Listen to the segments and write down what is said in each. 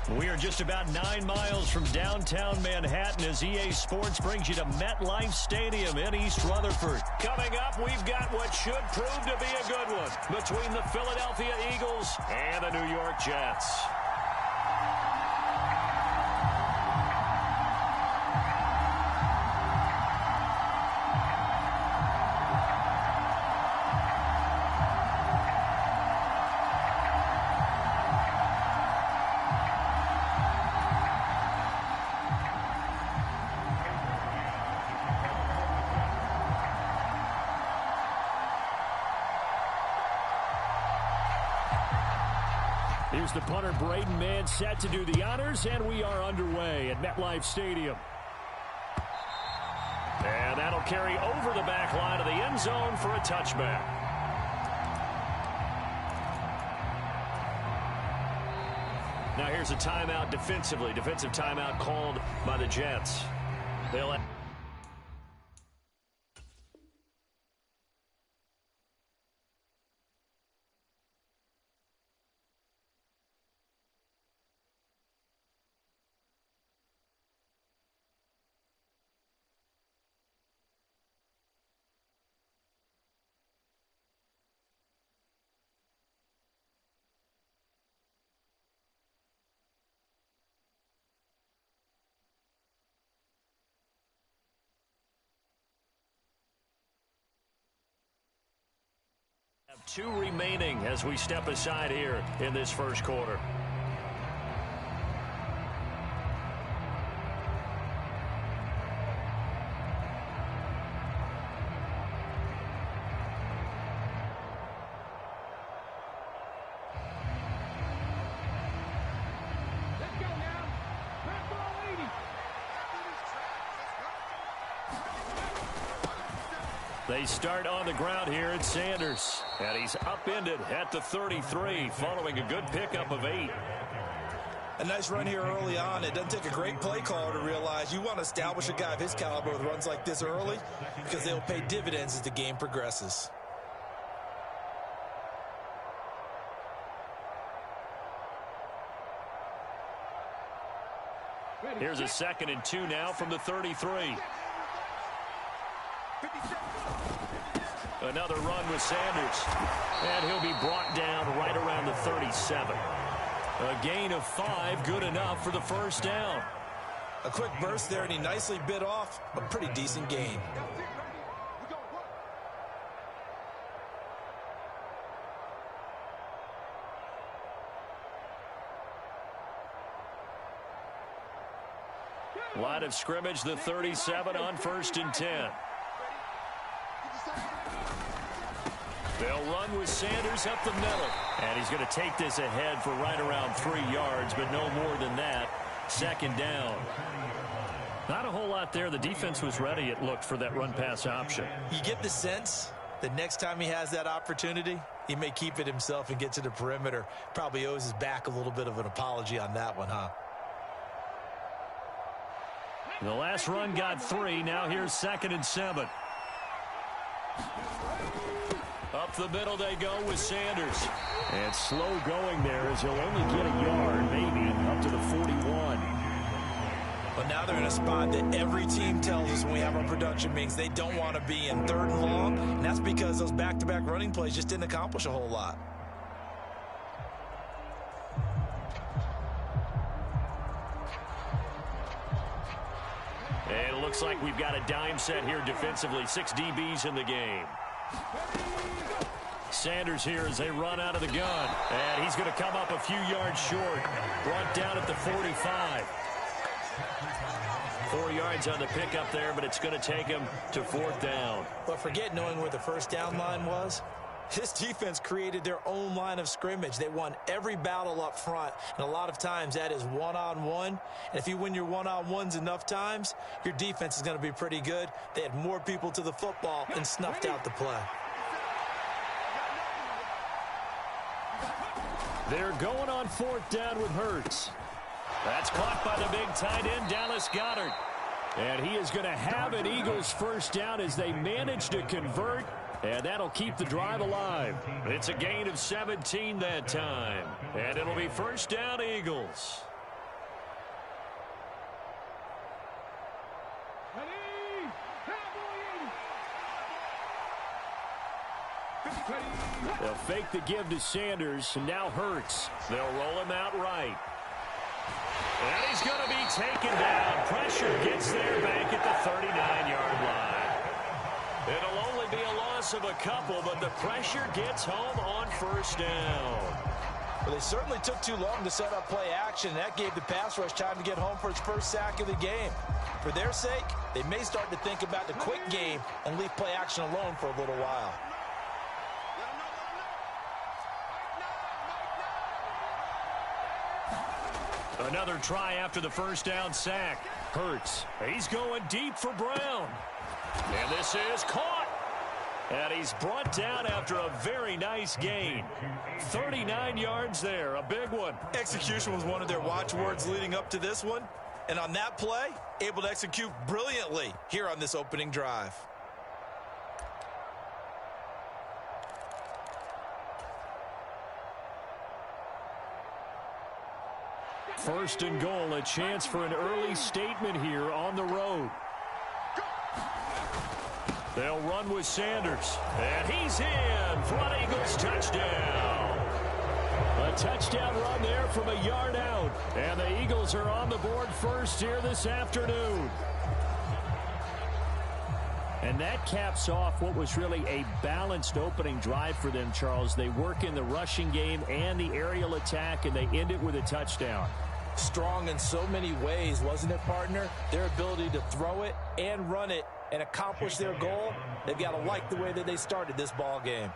We are just about 9 miles from downtown Manhattan as EA Sports brings you to MetLife Stadium in East Rutherford. Coming up, we've got what should prove to be a good one between the Philadelphia Eagles and the New York Jets. Here's the punter, Braden Mann, set to do the honors, and we are underway at MetLife Stadium. And that'll carry over the back line of the end zone for a touchback. Now here's a timeout defensively. Defensive timeout called by the Jets. They'll... have 2 remaining as we step aside here in this first quarter. They start on the ground here at Sanders. And he's upended at the 33 following a good pickup of 8. A nice run here early on. It doesn't take a great play caller to realize you want to establish a guy of his caliber with runs like this early because they'll pay dividends as the game progresses. Here's a 2nd and 2 now from the 33. Another run with Sanders. And he'll be brought down right around the 37. A gain of 5, good enough for the first down. A quick burst there, and he nicely bit off a pretty decent gain. Line of scrimmage, the 37 on 1st and 10. They'll run with Sanders up the middle. And he's going to take this ahead for right around 3 yards, but no more than that. 2nd down. Not a whole lot there. The defense was ready, it looked, for that run-pass option. You get the sense that next time he has that opportunity, he may keep it himself and get to the perimeter. Probably owes his back a little bit of an apology on that one, huh? The last run got 3. Now here's 2nd and 7. Up the middle they go with Sanders. And slow going there as he'll only get a yard, maybe, up to the 41. But now they're in a spot that every team tells us when we have our production meetings they don't want to be in 3rd and long. And that's because those back-to-back running plays just didn't accomplish a whole lot. And it looks like we've got a dime set here defensively. 6 DBs in the game. Sanders here as they run out of the gun. And he's going to come up a few yards short. Brought down at the 45. 4 yards on the pickup there, but it's going to take him to 4th down. But forget knowing where the first down line was. This defense created their own line of scrimmage. They won every battle up front, and a lot of times that is one-on-one. And if you win your one-on-ones enough times, your defense is going to be pretty good. They had more people to the football and snuffed out the play. They're going on 4th down with Hurts. That's caught by the big tight end, Dallas Goedert. And he is going to have an Eagles first down as they manage to convert. And that'll keep the drive alive. It's a gain of 17 that time. And it'll be first down, Eagles. They'll fake the give to Sanders, and now Hurts. They'll roll him out right. And he's going to be taken down. Pressure gets there back at the 39-yard line. It'll only be a loss of a couple, but the pressure gets home on first down. Well, they certainly took too long to set up play action. That gave the pass rush time to get home for its first sack of the game. For their sake, they may start to think about the quick game and leave play action alone for a little while. Another try after the first down sack. Hurts. He's going deep for Brown. And this is caught. And he's brought down after a very nice gain. 39 yards there, a big one. Execution was one of their watchwords leading up to this one. And on that play, able to execute brilliantly here on this opening drive. First and goal, a chance for an early statement here on the road. They'll run with Sanders. And he's in. Front Eagles touchdown. A touchdown run there from a yard out. And the Eagles are on the board first here this afternoon. And that caps off what was really a balanced opening drive for them, Charles. They work in the rushing game and the aerial attack, and they end it with a touchdown. Strong in so many ways, wasn't it, partner? Their ability to throw it and run it and accomplish their goal, they've got to like the way that they started this ball game.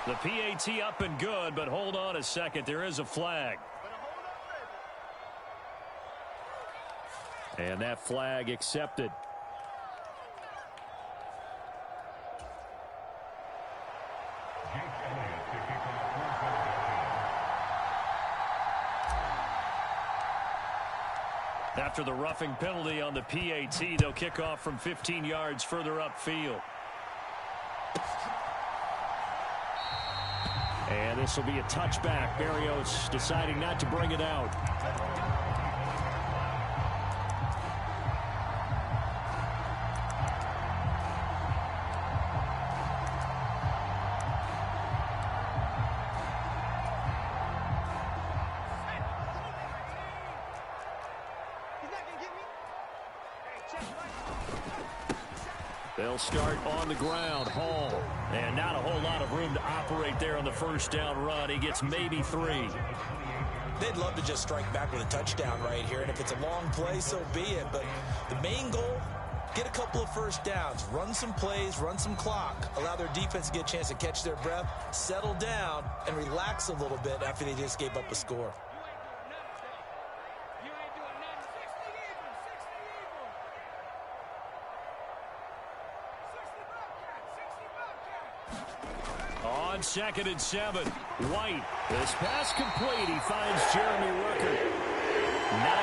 The PAT up and good, but hold on a second. There is a flag. And that flag accepted. After the roughing penalty on the PAT, they'll kick off from 15 yards further upfield. And this will be a touchback. Berrios deciding not to bring it out. They'll start on the ground. Hall. And not a whole lot of room to operate there on the first down run. He gets maybe 3. They'd love to just strike back with a touchdown right here. And if it's a long play, so be it. But the main goal, get a couple of first downs. Run some plays, run some clock. Allow their defense to get a chance to catch their breath, settle down, and relax a little bit after they just gave up a score. On 2nd and 7, White. This pass complete. He finds Jeremy Ruckert.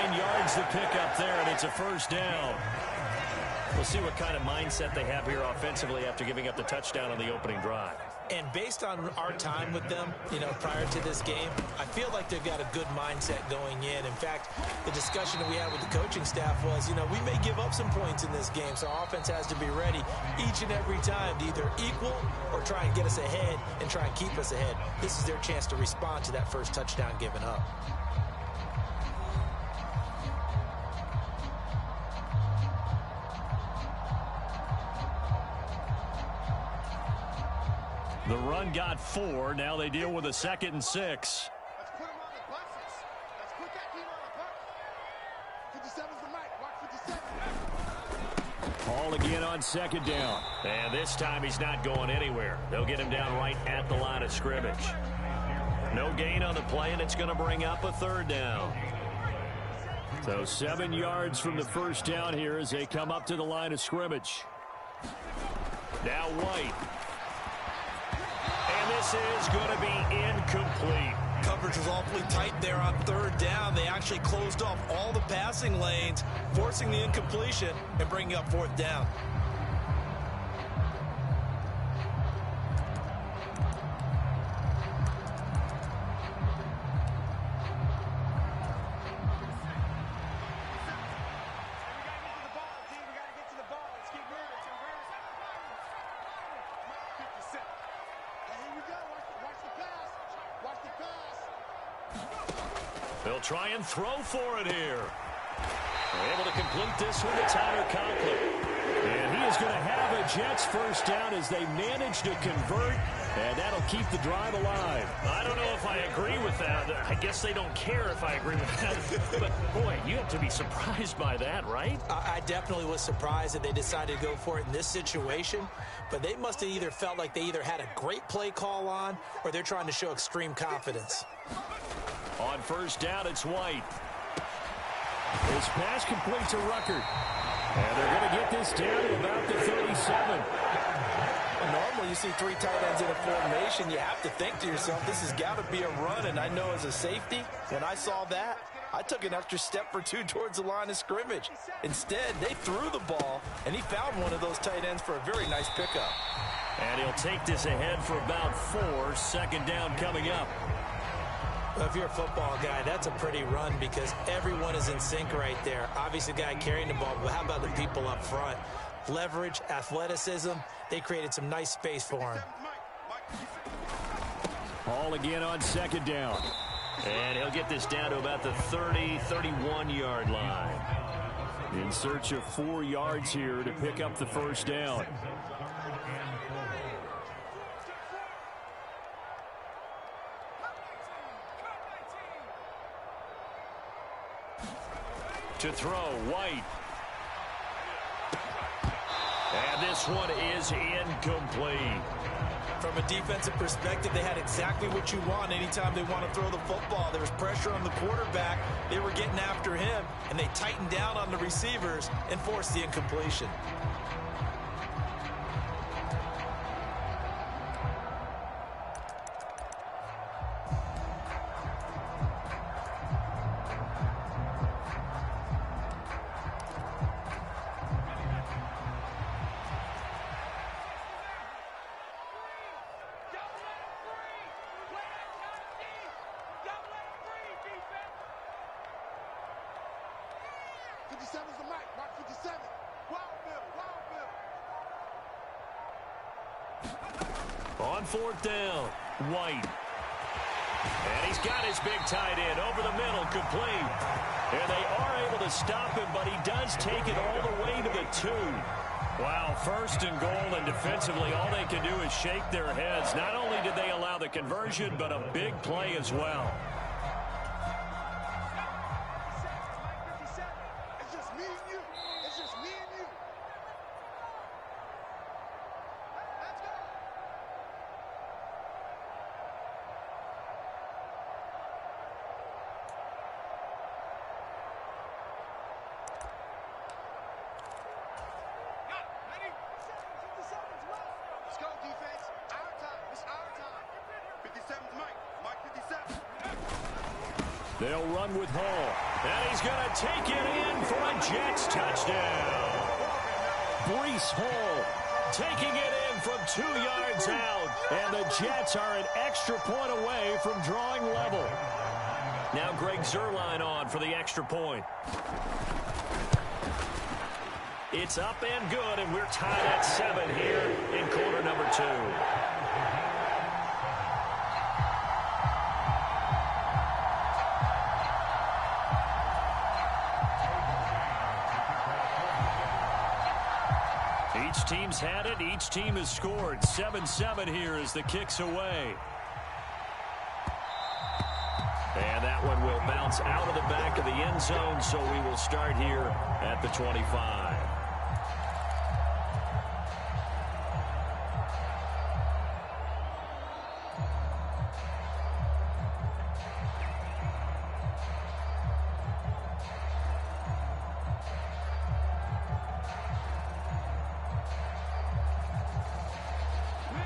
9 yards to pick up there, and it's a first down. We'll see what kind of mindset they have here offensively after giving up the touchdown on the opening drive. And based on our time with them, prior to this game, I feel like they've got a good mindset going in. In fact, the discussion that we had with the coaching staff was, we may give up some points in this game, so our offense has to be ready each and every time to either equal or try and get us ahead and try and keep us ahead. This is their chance to respond to that first touchdown given up. The run got 4. Now they deal with a 2nd and 6. Let's put them on the buses. Let's put that team on the bus. 57's the mic. Watch 57. Hall again on 2nd down. And this time he's not going anywhere. They'll get him down right at the line of scrimmage. No gain on the play, and it's going to bring up a 3rd down. So 7 yards from the first down here as they come up to the line of scrimmage. Now White. And this is going to be incomplete. Coverage was awfully tight there on 3rd down. They actually closed off all the passing lanes, forcing the incompletion and bringing up 4th down. They'll try and throw for it here. They're able to complete this one to Tyler Conklin. And he is going to have a Jets first down as they manage to convert, and that'll keep the drive alive. I don't know if I agree with that. I guess they don't care if I agree with that. But, boy, you have to be surprised by that, right? I definitely was surprised that they decided to go for it in this situation, but they must have either felt like they either had a great play call on or they're trying to show extreme confidence. On first down, it's White. His pass complete to Ruckert. And they're going to get this down to about the 37. Normally you see three tight ends in a formation. You have to think to yourself, this has got to be a run. And I know as a safety, when I saw that, I took an extra step or two towards the line of scrimmage. Instead, they threw the ball, and he found one of those tight ends for a very nice pickup. And he'll take this ahead for about 4. Second down coming up. Well, if you're a football guy, that's a pretty run because everyone is in sync right there. Obviously, the guy carrying the ball, but how about the people up front? Leverage, athleticism, they created some nice space for him. Ball again on second down. And he'll get this down to about the 30, 31-yard line. In search of 4 yards here to pick up the first down. To throw, White. And this one is incomplete. From a defensive perspective, they had exactly what you want anytime they want to throw the football. There was pressure on the quarterback. They were getting after him, and they tightened down on the receivers and forced the incompletion. On fourth down, White. And he's got his big tight end over the middle, complete. And they are able to stop him, but he does take it all the way to the 2. Wow, first and goal, and defensively, all they can do is shake their heads. Not only did they allow the conversion, but a big play as well. It's just me and you. It's just me and you. Let's go. Let's go, defense. Our time. It's our time. 57's Mike. Mike 57. They'll run with Hall. And he's going to take it in for a Jets touchdown. Breece Hall taking it in from 2 yards out. And the Jets are an extra point away from drawing level. Now Greg Zuerlein on for the extra point. It's up and good, and we're tied at 7 here in quarter number 2. Each team's had it. Each team has scored. 7-7 here as the kick's away. And that one will bounce out of the back of the end zone, so we will start here at the 25.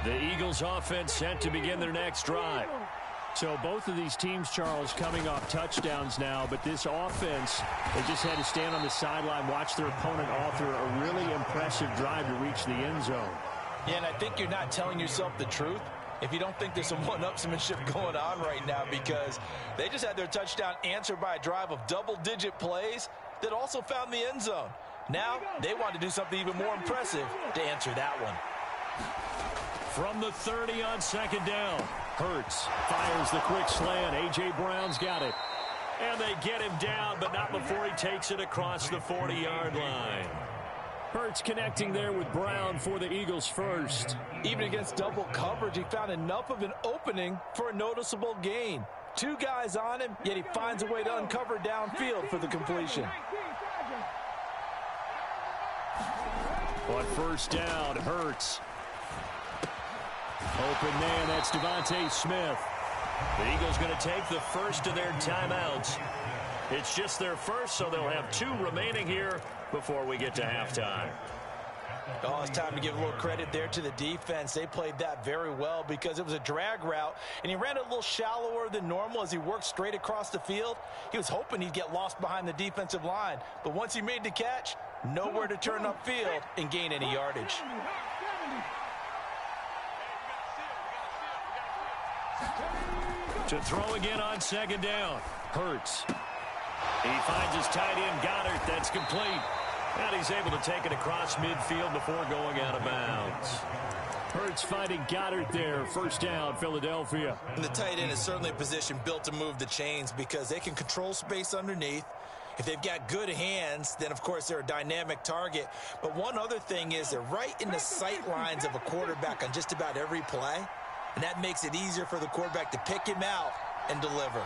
The Eagles offense set to begin their next drive. So both of these teams, Charles, coming off touchdowns now, but this offense, they just had to stand on the sideline, watch their opponent author a really impressive drive to reach the end zone. Yeah, and I think you're not telling yourself the truth if you don't think there's some one-upsmanship going on right now, because they just had their touchdown answered by a drive of double-digit plays that also found the end zone. Now they want to do something even more impressive to answer that one. From the 30 on second down, Hurts fires the quick slant. A.J. Brown's got it. And they get him down, but not before he takes it across the 40-yard line. Hurts connecting there with Brown for the Eagles first. Even against double coverage, he found enough of an opening for a noticeable gain. 2 guys on him, yet he finds a way to uncover downfield for the completion. On first down, Hurts. Open man, that's Devontae Smith. The Eagles going to take the first of their timeouts. It's just their first, so they'll have 2 remaining here before we get to halftime. Oh, it's time to give a little credit there to the defense. They played that very well because it was a drag route, and he ran it a little shallower than normal as he worked straight across the field. He was hoping he'd get lost behind the defensive line, but once he made the catch, nowhere to turn upfield and gain any yardage. To throw again on second down. Hurts. He finds his tight end, Goddard. That's complete. And he's able to take it across midfield before going out of bounds. Hurts finding Goddard there. First down, Philadelphia. And the tight end is certainly a position built to move the chains because they can control space underneath. If they've got good hands, then, of course, they're a dynamic target. But one other thing is they're right in the sight lines of a quarterback on just about every play. And that makes it easier for the quarterback to pick him out and deliver.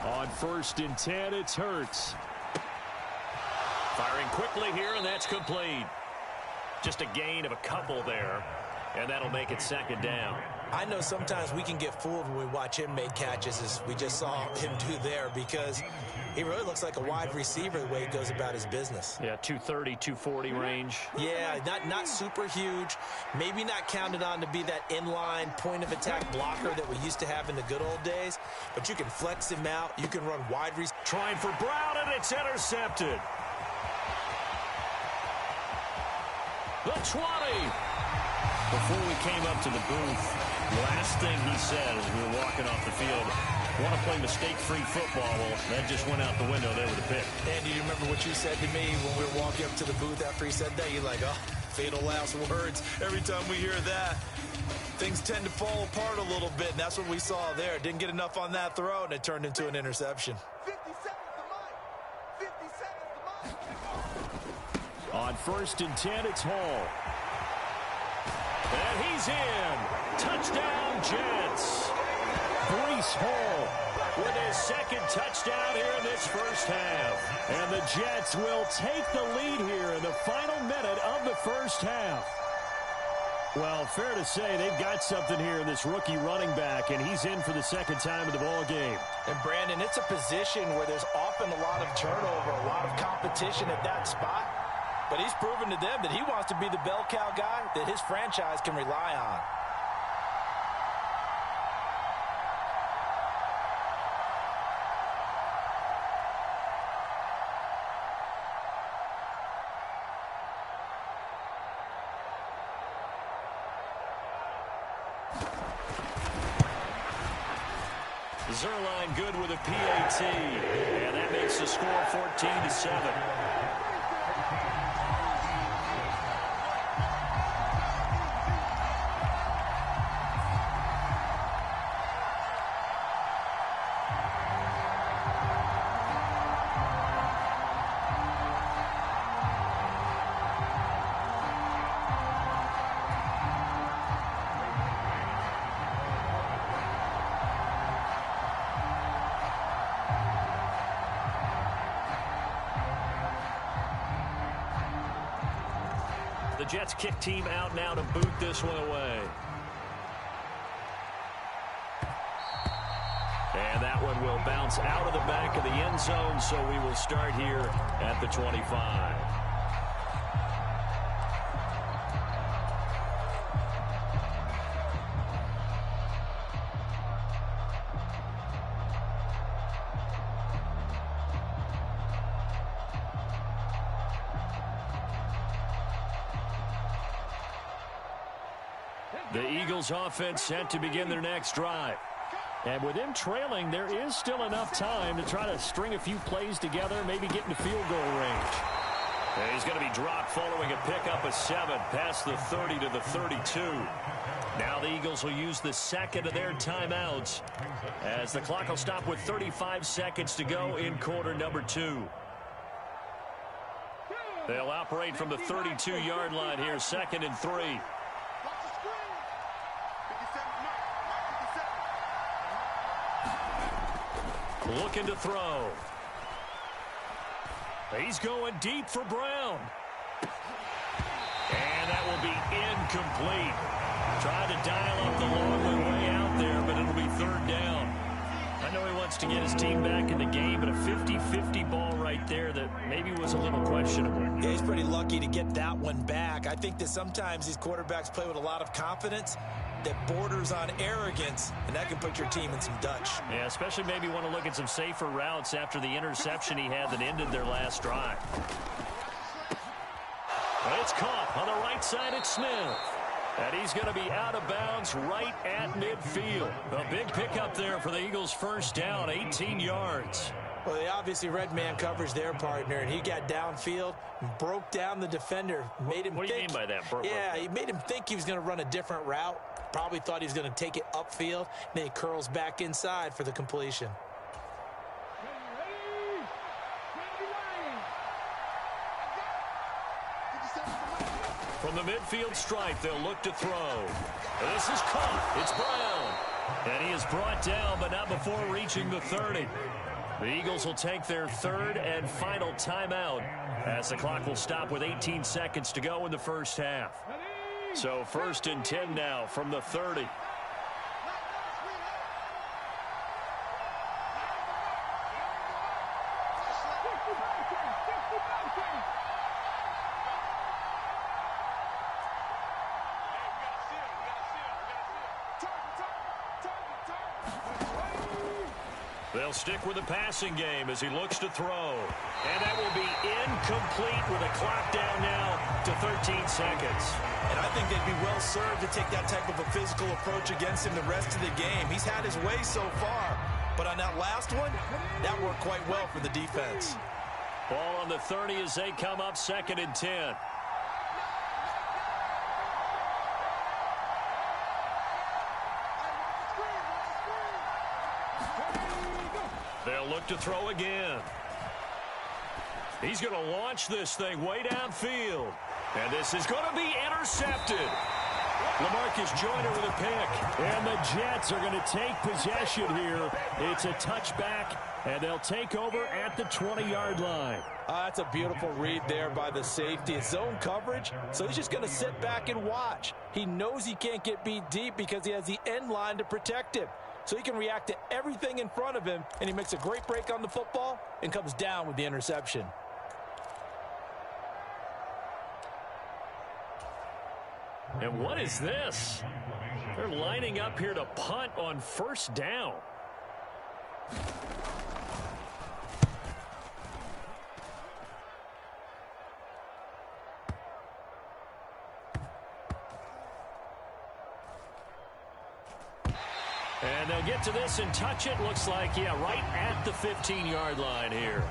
On first and 10, it's Hurts. Firing quickly here, and that's complete. Just a gain of a couple there, and that'll make it second down. I know sometimes we can get fooled when we watch him make catches, as we just saw him do there, because he really looks like a wide receiver the way he goes about his business. Yeah, 230, 240 range. Yeah, not super huge. Maybe not counted on to be that inline point-of-attack blocker that we used to have in the good old days, but you can flex him out. You can run wide receiver. Trying for Brown, and it's intercepted. The 20. Before we came up to the booth, last thing he said as we were walking off the field, want to play mistake-free football. Well, that just went out the window there with a pick. And do you remember what you said to me when we were walking up to the booth after he said that? You're like, oh, fatal last words. Every time we hear that, things tend to fall apart a little bit, and that's what we saw there. Didn't get enough on that throw, and it turned into an interception. 50 seconds to mine. 50 seconds to mine. On first and 10, it's Hall. And he's in. Touchdown, Jets. Breece Hall With his second touchdown here in this first half. And the Jets will take the lead here in the final minute of the first half. Well, fair to say they've got something here in this rookie running back, and he's in for the second time in the ball game. And, Brandon, it's a position where there's often a lot of turnover, a lot of competition at that spot. But he's proven to them that he wants to be the bell cow guy that his franchise can rely on. Zerline good with a PAT, and that makes the score 14-7. The Jets kick team out now to boot this one away. And that one will bounce out of the back of the end zone, so we will start here at the 25. The Eagles offense set to begin their next drive. And with them trailing, there is still enough time to try to string a few plays together, maybe get into field goal range. And he's going to be dropped following a pickup of 7 past the 30 to the 32. Now the Eagles will use the second of their timeouts as the clock will stop with 35 seconds to go in quarter number 2. They'll operate from the 32-yard line here, 2nd and 3. Looking to throw. He's going deep for Brown. And that will be incomplete. Tried to dial up the long way out there, but it'll be 3rd down. I know he wants to get his team back in the game, but a 50-50 ball right there that maybe was a little questionable. Yeah, he's pretty lucky to get that one back. I think that sometimes these quarterbacks play with a lot of confidence that borders on arrogance, and that can put your team in some Dutch. Yeah, especially maybe want to look at some safer routes after the interception he had that ended their last drive. But it's caught on the right side at Smith. And he's going to be out of bounds right at midfield. A big pickup there for the Eagles' first down, 18 yards. Well, they obviously red man coverage their partner, and he got downfield, broke down the defender, made him What do you mean by that? Yeah, he made him think he was going to run a different route. Probably thought he was going to take it upfield. Then he curls back inside for the completion. From the midfield stripe, they'll look to throw. This is caught. It's Brown. And he is brought down, but not before reaching the 30. The Eagles will take their 3rd and final timeout as the clock will stop with 18 seconds to go in the first half. So 1st and 10 now from the 30. They'll stick with the passing game as he looks to throw. And that will be incomplete with a clock down now to 13 seconds. And I think they'd be well served to take that type of a physical approach against him the rest of the game. He's had his way so far. But on that last one, that worked quite well for the defense. Ball on the 30 as they come up, 2nd and 10. They'll look to throw again. He's going to launch this thing way downfield. And this is going to be intercepted. LaMarcus Joyner with a pick. And the Jets are going to take possession here. It's a touchback, and they'll take over at the 20-yard line. That's a beautiful read there by the safety. It's zone coverage, so he's just going to sit back and watch. He knows he can't get beat deep because he has the end line to protect him. So he can react to everything in front of him, and he makes a great break on the football and comes down with the interception. And what is this? They're lining up here to punt on 1st down. And they'll get to this and touch it. Looks like, yeah, right at the 15-yard line here.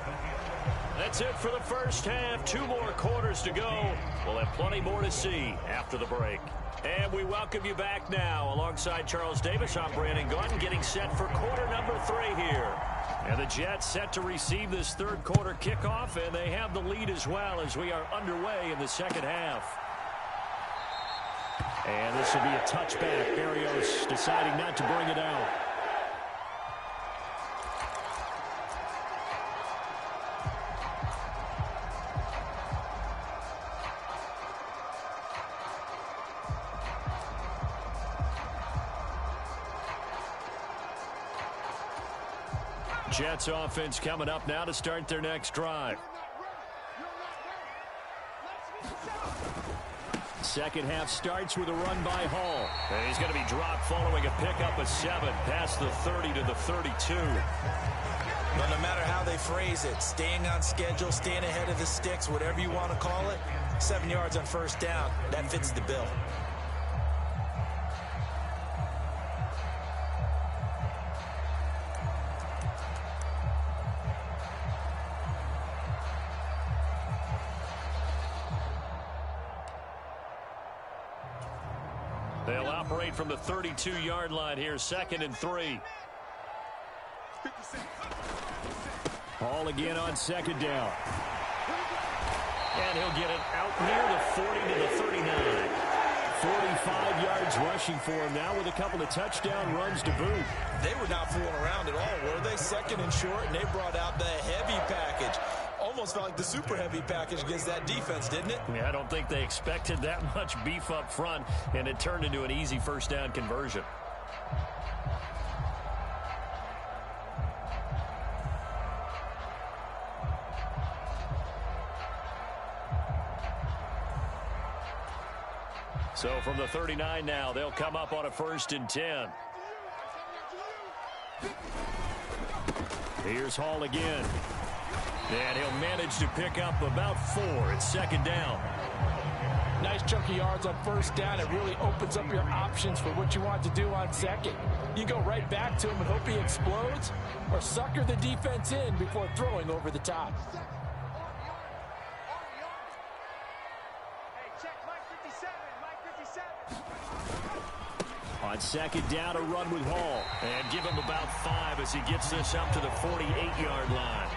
That's it for the first half. 2 more quarters to go. We'll have plenty more to see after the break. And we welcome you back now. Alongside Charles Davis, I'm Brandon Gunn, getting set for quarter number 3 here. And the Jets set to receive this 3rd quarter kickoff, and they have the lead as well as we are underway in the 2nd half. And this will be a touchback. Berrios deciding not to bring it out. Jets offense coming up now to start their next drive. Second half starts with a run by Hall. And he's going to be dropped following a pickup of 7 past the 30 to the 32. But no matter how they phrase it, staying on schedule, staying ahead of the sticks, whatever you want to call it, 7 yards on 1st down, that fits the bill. They'll operate from the 32-yard line here, 2nd and 3. Ball again on 2nd down. And he'll get it out near the 40 to the 39. 45 yards rushing for him now with a couple of touchdown runs to boot. They were not fooling around at all, were they? 2nd and short, and they brought out the heavy package. Almost felt like the super heavy package against that defense, didn't it? Yeah, I don't think they expected that much beef up front, and it turned into an easy first down conversion. So from the 39 now, they'll come up on a 1st and 10. Here's Hall again. And he'll manage to pick up about 4. It's 2nd down. Nice chunky yards on 1st down. It really opens up your options for what you want to do on 2nd. You go right back to him and hope he explodes, or sucker the defense in before throwing over the top. On 2nd down, a run with Hall. And give him about 5 as he gets this up to the 48-yard line.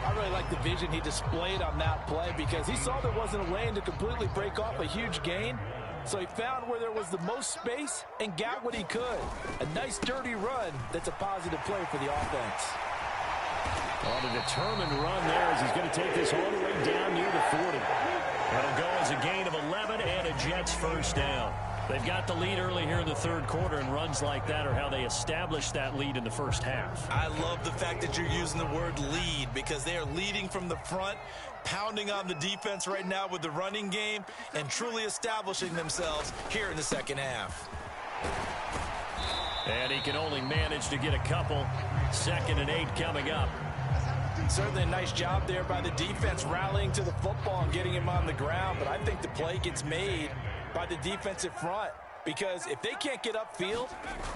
I really like the vision he displayed on that play because he saw there wasn't a lane to completely break off a huge gain. So he found where there was the most space and got what he could. A nice dirty run that's a positive play for the offense. On a determined run there as he's going to take this all the way down near the 40. That'll go as a gain of 11 and a Jets 1st down. They've got the lead early here in the 3rd quarter, and runs like that are how they establish that lead in the 1st half. I love the fact that you're using the word lead because they are leading from the front, pounding on the defense right now with the running game, and truly establishing themselves here in the 2nd half. And he can only manage to get a couple. 2nd and 8 coming up. Certainly a nice job there by the defense rallying to the football and getting him on the ground, but I think the play gets made by the defensive front because if they can't get upfield,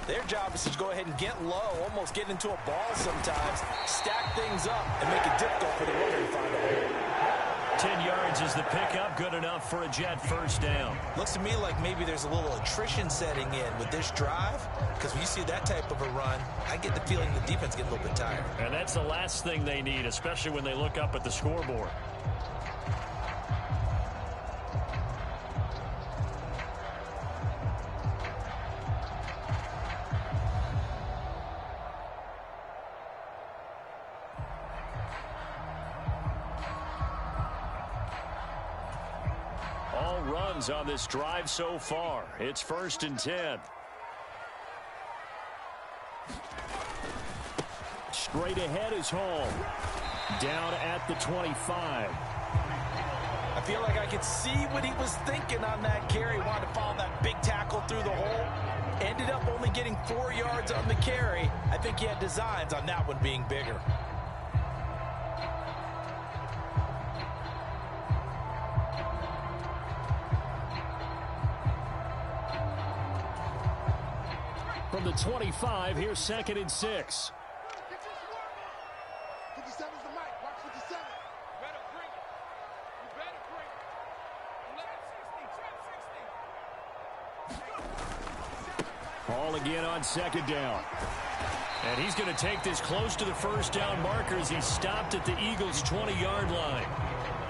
their job is to go ahead and get low, almost get into a ball sometimes, stack things up, and make it difficult for the runner to find a hole. 10 yards is the pickup, good enough for a Jet 1st down. Looks to me like maybe there's a little attrition setting in with this drive because when you see that type of a run, I get the feeling the defense gets a little bit tired. And that's the last thing they need, especially when they look up at the scoreboard. All runs on this drive so far. It's 1st and 10. Straight ahead is Hall. Down at the 25. I feel like I could see what he was thinking on that carry. Wanted to follow that big tackle through the hole. Ended up only getting 4 yards on the carry. I think he had designs on that one being bigger. From the 25, here's 2nd and 6. 57's the mic. Watch 57. Better bring it. You better bring it. Hall again on 2nd down. And he's going to take this close to the 1st down marker as he stopped at the Eagles' 20-yard line.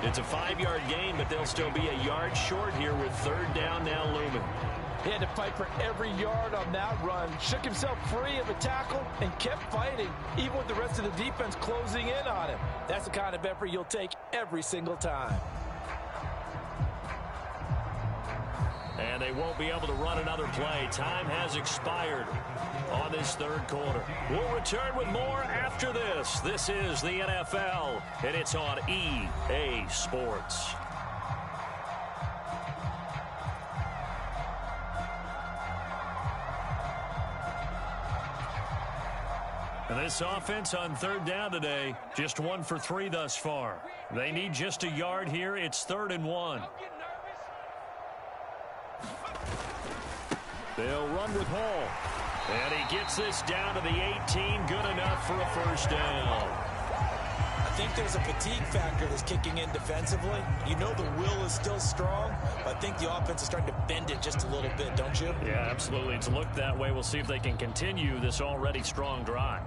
It's a 5-yard gain, but they'll still be a yard short here with 3rd down now looming. He had to fight for every yard on that run. Shook himself free of a tackle and kept fighting, even with the rest of the defense closing in on him. That's the kind of effort you'll take every single time. And they won't be able to run another play. Time has expired on this 3rd quarter. We'll return with more after this. This is the NFL, and it's on EA Sports. And this offense on 3rd down today, just 1 for 3 thus far. They need just a yard here. It's 3rd and 1. They'll run with Hall. And he gets this down to the 18. Good enough for a 1st down. I think there's a fatigue factor that's kicking in defensively. You know the will is still strong, but I think the offense is starting to bend it just a little bit, don't you? Yeah, absolutely. It's looked that way. We'll see if they can continue this already strong drive.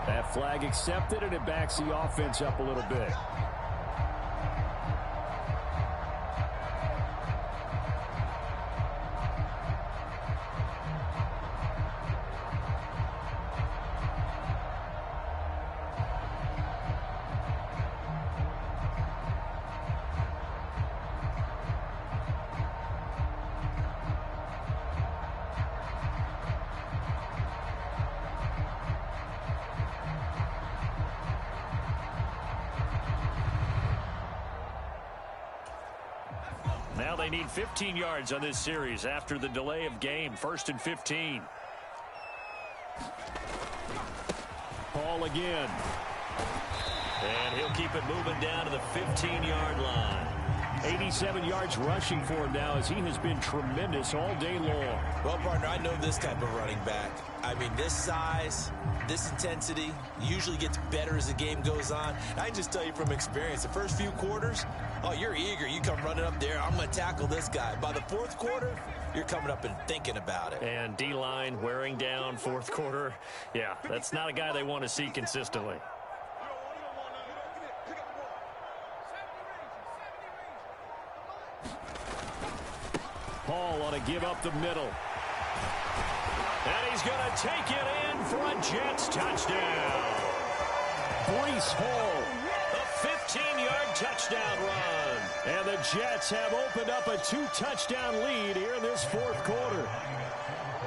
That flag accepted, and it backs the offense up a little bit. Now they need 15 yards on this series after the delay of game. 1st and 15. Ball again. And he'll keep it moving down to the 15-yard line. 87 yards rushing for him now as he has been tremendous all day long. Well, partner, I know this type of running back. I mean, this size, this intensity usually gets better as the game goes on. I can just tell you from experience, the first few quarters, oh, you're eager. You come running up there, I'm going to tackle this guy. By the fourth quarter, you're coming up and thinking about it. And D-line wearing down 4th quarter. Yeah, that's not a guy they want to see consistently. Paul on a give up the middle. And he's going to take it in for a Jets touchdown. Breece Hall. A 15-yard touchdown run. And the Jets have opened up a 2-touchdown lead here in this 4th quarter.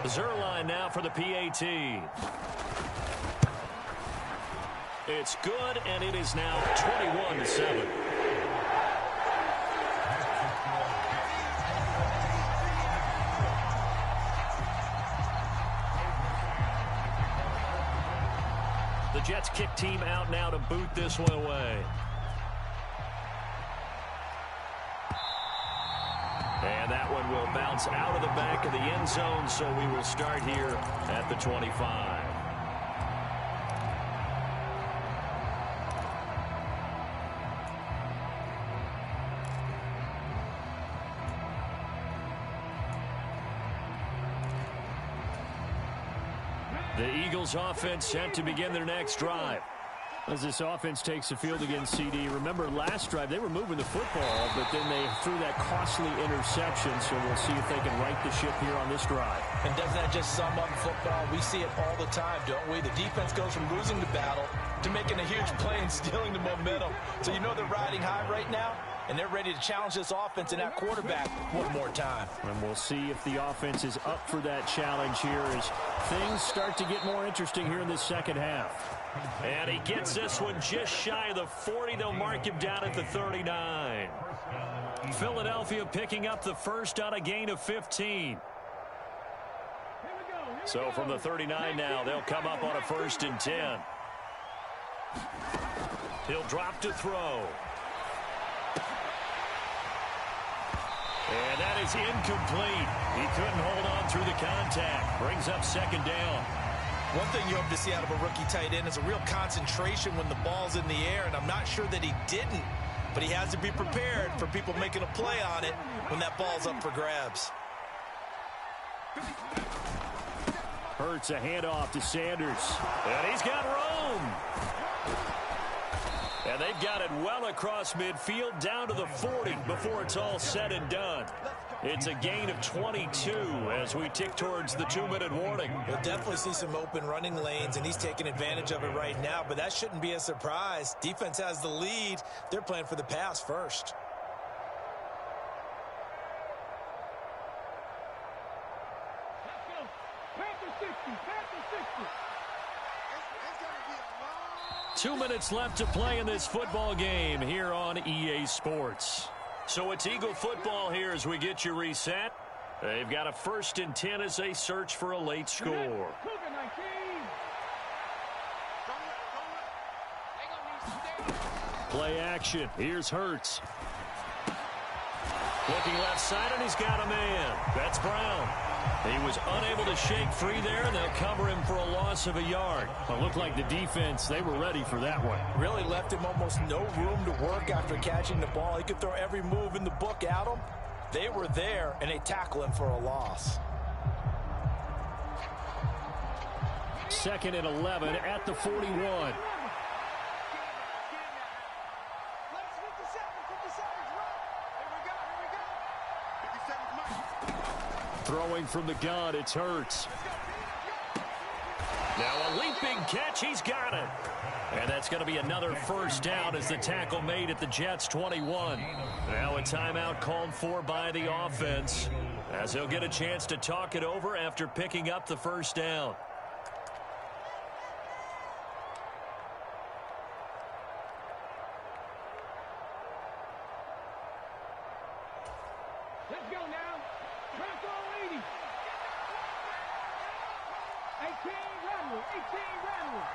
Zerline now for the PAT. It's good, and it is now 21-7. The Jets kick team out now to boot this one away. And that one will bounce out of the back of the end zone, so we will start here at the 25. The Eagles offense set to begin their next drive. As this offense takes the field against CD, remember last drive they were moving the football, but then they threw that costly interception, so we'll see if they can right the ship here on this drive. And doesn't that just sum up football? We see it all the time, don't we? The defense goes from losing the battle to making a huge play and stealing the momentum. So you know they're riding high right now, and they're ready to challenge this offense and that quarterback one more time. And we'll see if the offense is up for that challenge here as things start to get more interesting here in this second half. And he gets this one just shy of the 40. They'll mark him down at the 39. Philadelphia picking up the first on a gain of 15. So from the 39 now, they'll come up on a 1st and 10. He'll drop to throw. And that is incomplete. He couldn't hold on through the contact. Brings up 2nd down. One thing you hope to see out of a rookie tight end is a real concentration when the ball's in the air, and I'm not sure that he didn't, but he has to be prepared for people making a play on it when that ball's up for grabs. Hurts a handoff to Sanders. And he's got room. And they've got it well across midfield down to the 40 before it's all said and done. It's a gain of 22 as we tick towards the 2-minute warning. We'll definitely see some open running lanes, and he's taking advantage of it right now, but that shouldn't be a surprise. Defense has the lead. They're playing for the pass first. 2 minutes left to play in this football game here on EA Sports. So it's Eagle football here as we get you reset. They've got a 1st and 10 as they search for a late score. Play action. Here's Hurts. Looking left side, and he's got a man. That's Brown. He was unable to shake free there, and they'll cover him for a loss of a yard. It looked like the defense, they were ready for that one. Really left him almost no room to work after catching the ball. He could throw every move in the book at him. They were there, and they tackle him for a loss. 2nd and 11 at the 41. Throwing from the gun, it's Hurts. Now a leaping catch, he's got it. And that's going to be another 1st down as the tackle made at the Jets' 21. Now a timeout called for by the offense as he'll get a chance to talk it over after picking up the 1st down. Let's go now. Franco 80. 18 Rattler. 18 Rattler.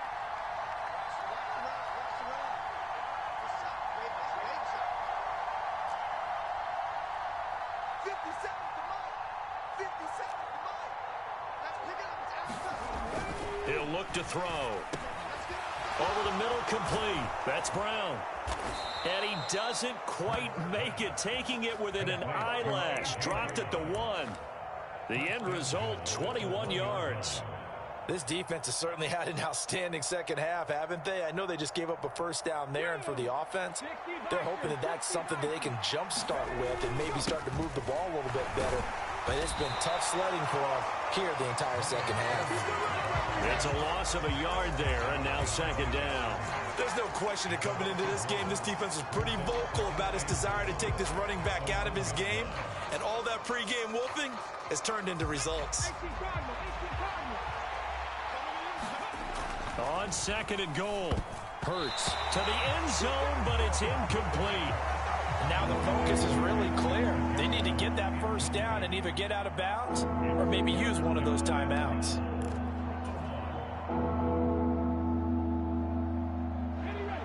He'll look to throw. Over the middle, complete. That's Brown. And he doesn't quite make it, taking it within an eyelash. Dropped at the 1. The end result, 21 yards. This defense has certainly had an outstanding second half, haven't they? I know they just gave up a 1st down there, and for the offense, they're hoping that that's something that they can jumpstart with and maybe start to move the ball a little bit better. But it's been tough sledding for them here the entire second half. It's a loss of a yard there, and now 2nd down. There's no question that coming into this game, this defense was pretty vocal about its desire to take this running back out of his game. And all that pregame wolfing has turned into results. On 2nd and goal. Hurts to the end zone, but it's incomplete. Now the focus is really clear. They need to get that 1st down and either get out of bounds or maybe use one of those timeouts.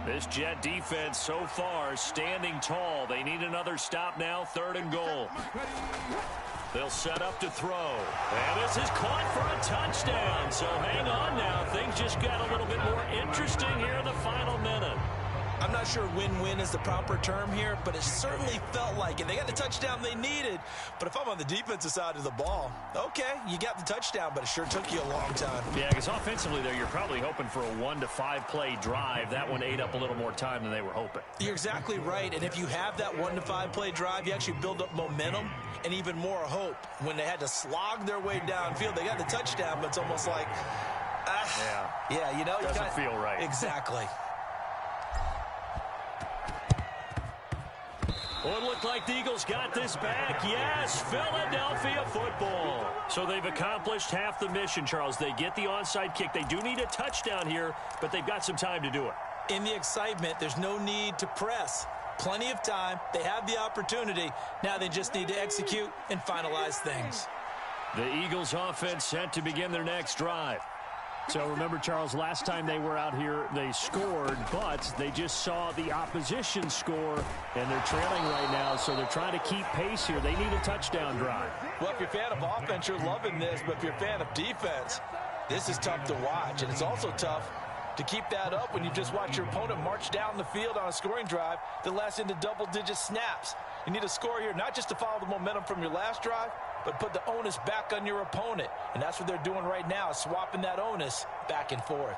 This Jet defense so far standing tall. They need another stop now, 3rd and goal. They'll set up to throw. And this is caught for a touchdown. So hang on now. Things just got a little bit more interesting here in the final minute. I'm not sure win-win is the proper term here, but it certainly felt like it. They got the touchdown they needed, but if I'm on the defensive side of the ball, okay, you got the touchdown, but it sure took you a long time. Yeah, because offensively there, you're probably hoping for a 1 to 5 play drive. That one ate up a little more time than they were hoping. You're exactly right, and if you have that 1 to 5 play drive, you actually build up momentum and even more hope. When they had to slog their way downfield, they got the touchdown, but it's almost like, yeah, you know. Doesn't feel right. Exactly. Well, it looked like the Eagles got this back. Yes, Philadelphia football. So they've accomplished half the mission, Charles. They get the onside kick. They do need a touchdown here, but they've got some time to do it. In the excitement, there's no need to press. Plenty of time. They have the opportunity. Now they just need to execute and finalize things. The Eagles offense set to begin their next drive. So remember, Charles, last time they were out here, they scored, but they just saw the opposition score, and they're trailing right now, so they're trying to keep pace here. They need a touchdown drive. Well, if you're a fan of offense, you're loving this, but if you're a fan of defense, this is tough to watch, and it's also tough to keep that up when you just watch your opponent march down the field on a scoring drive that lasts into double-digit snaps. You need a score here, not just to follow the momentum from your last drive, but put the onus back on your opponent. And that's what they're doing right now, swapping that onus back and forth.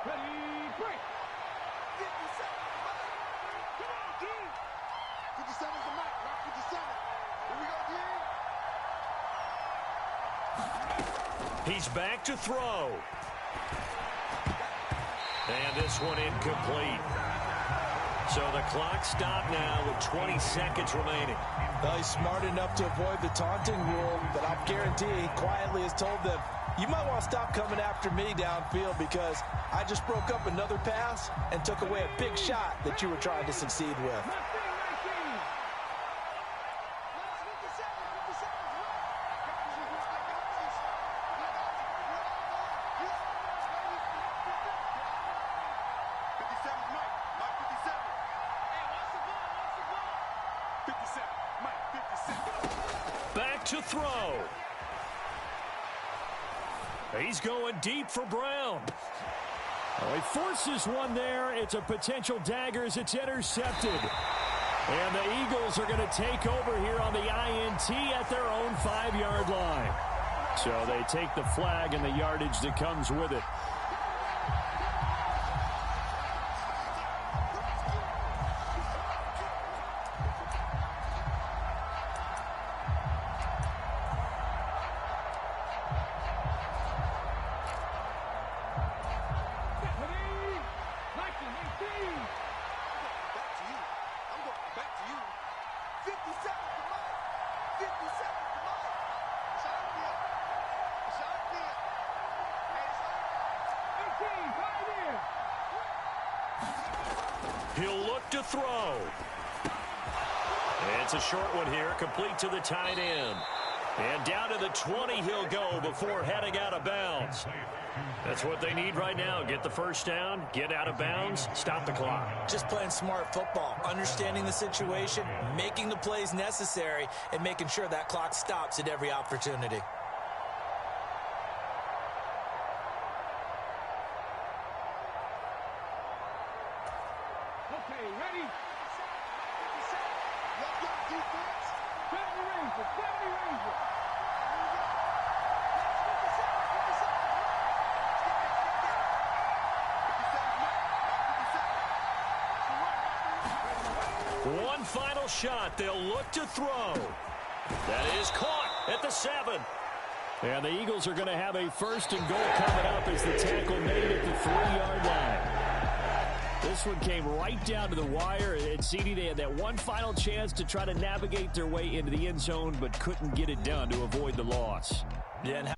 Ready, break. 57 is the mic. Rock 57. Here we go, D. He's back to throw. And this one incomplete. So the clock stopped now with 20 seconds remaining. Well, he's smart enough to avoid the taunting rule, but I guarantee he quietly has told them, you might want to stop coming after me downfield because I just broke up another pass and took away a big shot that you were trying to succeed with. Back to throw. He's going deep for Brown. Oh, he forces one there. It's a potential dagger as it's intercepted. And the Eagles are going to take over here on the INT at their own 5-yard line. So they take the flag and the yardage that comes with it. He'll look to throw. It's a short one here, complete to the tight end. And down to the 20 he'll go before heading out of bounds. That's what they need right now. Get the first down, get out of bounds, stop the clock. Just playing smart football, understanding the situation, making the plays necessary, and making sure that clock stops at every opportunity. Okay, ready? Defense. 70 Ranger, 70 Ranger. One final shot. They'll look to throw. That is caught at the 7. And the Eagles are going to have a first and goal coming up as the tackle made at the 3-yard line. This one came right down to the wire. At CD, they had that one final chance to try to navigate their way into the end zone, but couldn't get it done to avoid the loss. Yeah,